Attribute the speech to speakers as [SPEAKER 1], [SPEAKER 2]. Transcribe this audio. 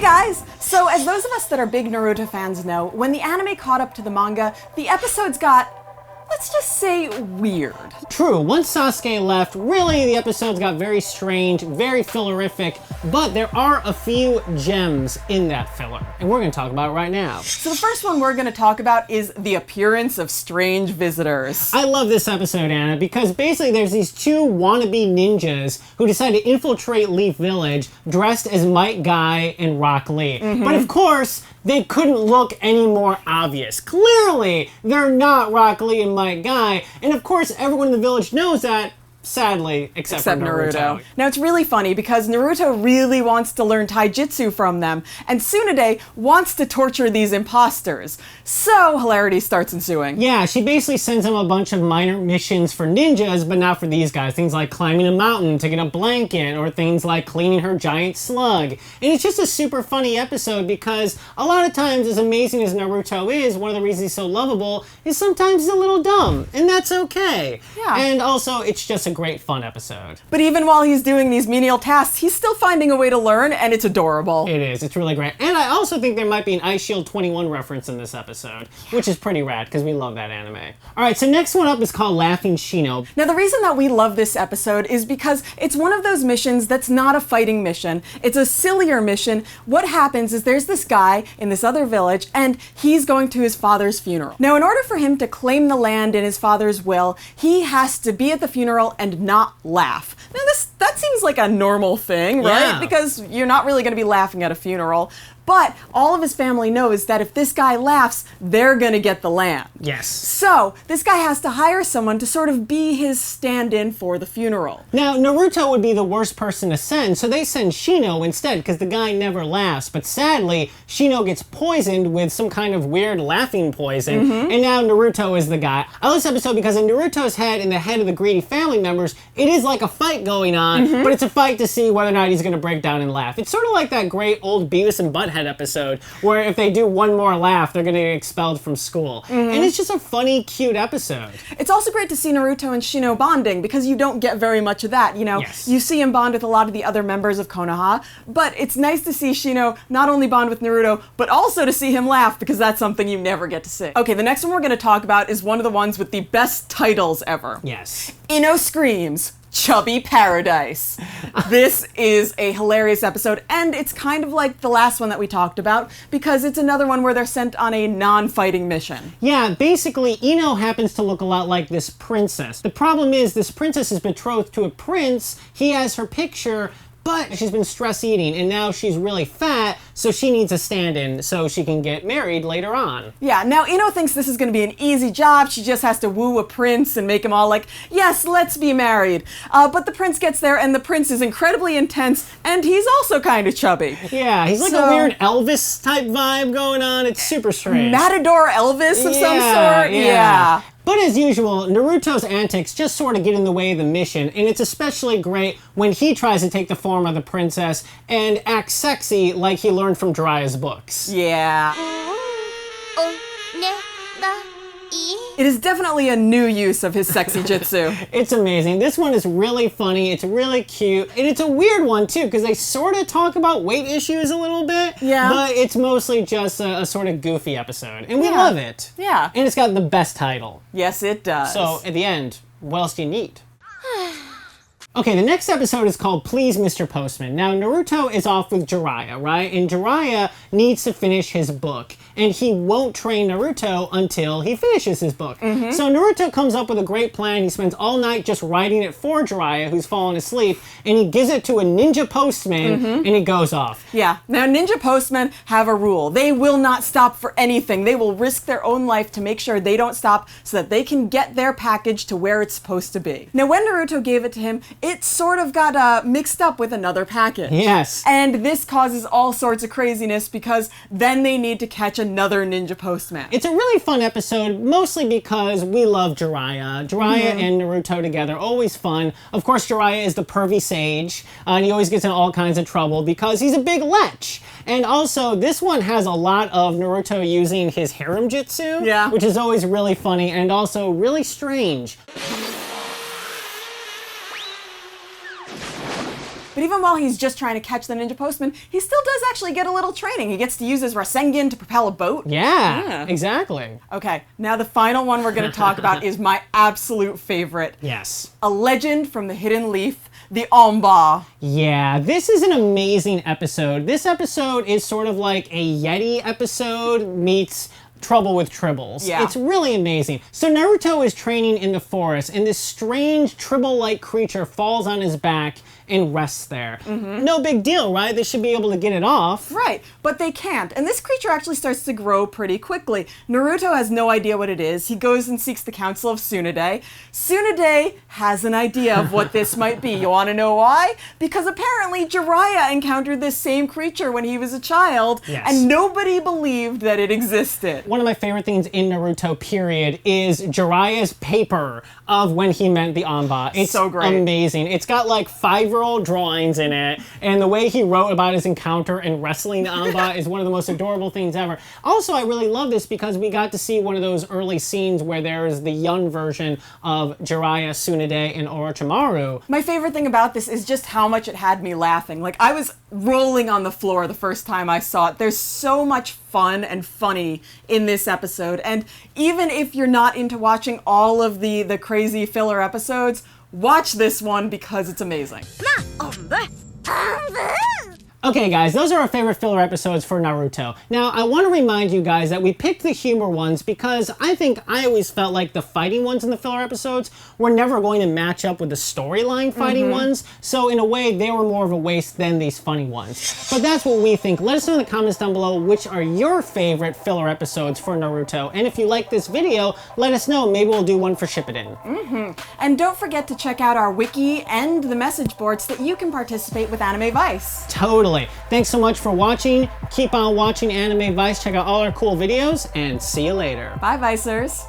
[SPEAKER 1] guys! So as those of us that are big Naruto fans know, when the anime caught up to the manga, the episodes got, let's just say, weird.
[SPEAKER 2] True, once Sasuke left, really the episodes got very strange, very fillerific, but there are a few gems in that filler, and we're gonna talk about it right now.
[SPEAKER 1] So the first one we're gonna talk about is the appearance of strange visitors.
[SPEAKER 2] I love this episode, Anna, because basically there's these two wannabe ninjas who decide to infiltrate Leaf Village dressed as Might Guy and Rock Lee. But of course, they couldn't look any more obvious. Clearly, they're not Rock Lee and Might Guy, and of course everyone in the village knows that, sadly, except for Naruto.
[SPEAKER 1] Now it's really funny because Naruto really wants to learn taijutsu from them, and Tsunade wants to torture these imposters. So hilarity starts ensuing.
[SPEAKER 2] Yeah, she basically sends him a bunch of minor missions for ninjas, but not for these guys. Things like climbing a mountain to get a blanket, or things like cleaning her giant slug. And it's just a super funny episode because a lot of times, as amazing as Naruto is, one of the reasons he's so lovable is sometimes he's a little dumb, and that's okay.
[SPEAKER 1] Yeah.
[SPEAKER 2] And also, it's just a great fun episode.
[SPEAKER 1] But even while he's doing these menial tasks, he's still finding a way to learn, and it's adorable.
[SPEAKER 2] It is. It's really great. And I also think there might be an Ice Shield 21 reference in this episode, which is pretty rad because we love that anime. All right, so next one up is called Laughing Shino.
[SPEAKER 1] Now the reason that we love this episode is because it's one of those missions that's not a fighting mission. It's a sillier mission. What happens is there's this guy in this other village, and he's going to his father's funeral. Now in order for him to claim the land in his father's will, he has to be at the funeral and not laugh. Now that seems like a normal thing, right?
[SPEAKER 2] Yeah.
[SPEAKER 1] Because you're not really going to be laughing at a funeral. But all of his family knows that if this guy laughs, they're gonna get the land.
[SPEAKER 2] Yes.
[SPEAKER 1] So this guy has to hire someone to sort of be his stand-in for the funeral.
[SPEAKER 2] Now, Naruto would be the worst person to send, so they send Shino instead, because the guy never laughs. But sadly, Shino gets poisoned with some kind of weird laughing poison, and now Naruto is the guy. I love this episode because in Naruto's head and the head of the greedy family members, it is like a fight going on, but it's a fight to see whether or not he's gonna break down and laugh. It's sort of like that great old Beavis and Butthead episode where if they do one more laugh, they're gonna get expelled from school. And it's just a funny, cute episode.
[SPEAKER 1] It's also great to see Naruto and Shino bonding because you don't get very much of that. You know, you see him bond with a lot of the other members of Konoha, but it's nice to see Shino not only bond with Naruto, but also to see him laugh because that's something you never get to see. Okay, the next one we're gonna talk about is one of the ones with the best titles ever.
[SPEAKER 2] Yes.
[SPEAKER 1] Ino screams, Chubby Paradise. This is a hilarious episode, and it's kind of like the last one that we talked about because it's another one where they're sent on a non-fighting mission.
[SPEAKER 2] Yeah, basically, Ino happens to look a lot like this princess. The problem is this princess is betrothed to a prince, he has her picture, but she's been stress eating and now she's really fat, so she needs a stand-in so she can get married later on.
[SPEAKER 1] Yeah, now Ino thinks this is gonna be an easy job. She just has to woo a prince and make him all like, yes, let's be married. But the prince gets there and the prince is incredibly intense and he's also kind of chubby.
[SPEAKER 2] Yeah, he's like a weird Elvis type vibe going on. It's super strange.
[SPEAKER 1] Matador Elvis of some sort? Yeah.
[SPEAKER 2] But as usual, Naruto's antics just sort of get in the way of the mission, and it's especially great when he tries to take the form of the princess and act sexy like he learned from Jiraiya's books.
[SPEAKER 1] Yeah. It is definitely a new use of his sexy jutsu.
[SPEAKER 2] It's amazing. This one is really funny, it's really cute, and it's a weird one too, because they sort of talk about weight issues a little bit, but it's mostly just a sort of goofy episode, and we love it.
[SPEAKER 1] Yeah.
[SPEAKER 2] And it's got the best title.
[SPEAKER 1] Yes, it does.
[SPEAKER 2] So, at the end, what else do you need? Okay, the next episode is called Please Mr. Postman. Now, Naruto is off with Jiraiya, right? And Jiraiya needs to finish his book, and he won't train Naruto until he finishes his book. So Naruto comes up with a great plan. He spends all night just writing it for Jiraiya, who's fallen asleep, and he gives it to a ninja postman, and he goes off.
[SPEAKER 1] Yeah, now ninja postmen have a rule. They will not stop for anything. They will risk their own life to make sure they don't stop so that they can get their package to where it's supposed to be. Now, when Naruto gave it to him, it sort of got mixed up with another package.
[SPEAKER 2] Yes.
[SPEAKER 1] And this causes all sorts of craziness because then they need to catch another ninja postman.
[SPEAKER 2] It's a really fun episode, mostly because we love Jiraiya. Jiraiya and Naruto together, always fun. Of course, Jiraiya is the pervy sage, and he always gets in all kinds of trouble because he's a big lech. And also, this one has a lot of Naruto using his harem jutsu, which is always really funny and also really strange.
[SPEAKER 1] But even while he's just trying to catch the ninja postman, he still does actually get a little training. He gets to use his Rasengan to propel a boat.
[SPEAKER 2] Yeah, exactly.
[SPEAKER 1] Okay, now the final one we're going to talk about is my absolute favorite.
[SPEAKER 2] Yes.
[SPEAKER 1] A legend from the Hidden Leaf, the Onbaa.
[SPEAKER 2] Yeah, this is an amazing episode. This episode is sort of like a Yeti episode meets Trouble with Tribbles.
[SPEAKER 1] Yeah.
[SPEAKER 2] It's really amazing. So Naruto is training in the forest, and this strange Tribble-like creature falls on his back and rests there. No big deal, right? They should be able to get it off.
[SPEAKER 1] Right, but they can't. And this creature actually starts to grow pretty quickly. Naruto has no idea what it is. He goes and seeks the counsel of Tsunade. Tsunade has an idea of what this might be. You want to know why? Because apparently Jiraiya encountered this same creature when he was a child, and nobody believed that it existed.
[SPEAKER 2] One of my favorite things in Naruto, period, is Jiraiya's paper of when he met the Onbaa. It's
[SPEAKER 1] so great.
[SPEAKER 2] Amazing. It's got like 5-year-old drawings in it, and the way he wrote about his encounter and wrestling the Onbaa is one of the most adorable things ever. Also, I really love this because we got to see one of those early scenes where there's the young version of Jiraiya, Tsunade, and Orochimaru.
[SPEAKER 1] My favorite thing about this is just how much it had me laughing. Like, I was rolling on the floor the first time I saw it. There's so much fun and funny in this episode, and even if you're not into watching all of the crazy filler episodes, watch this one because it's amazing.
[SPEAKER 2] Okay guys, those are our favorite filler episodes for Naruto. Now, I want to remind you guys that we picked the humor ones because I always felt like the fighting ones in the filler episodes were never going to match up with the storyline fighting ones, so in a way, they were more of a waste than these funny ones. But that's what we think. Let us know in the comments down below which are your favorite filler episodes for Naruto, and if you like this video, let us know. Maybe we'll do one for Shippuden.
[SPEAKER 1] And don't forget to check out our wiki and the message boards so that you can participate with Anime Vice.
[SPEAKER 2] Totally. Thanks so much for watching. Keep on watching Anime Vice. Check out all our cool videos, and see you later.
[SPEAKER 1] Bye, Vicers.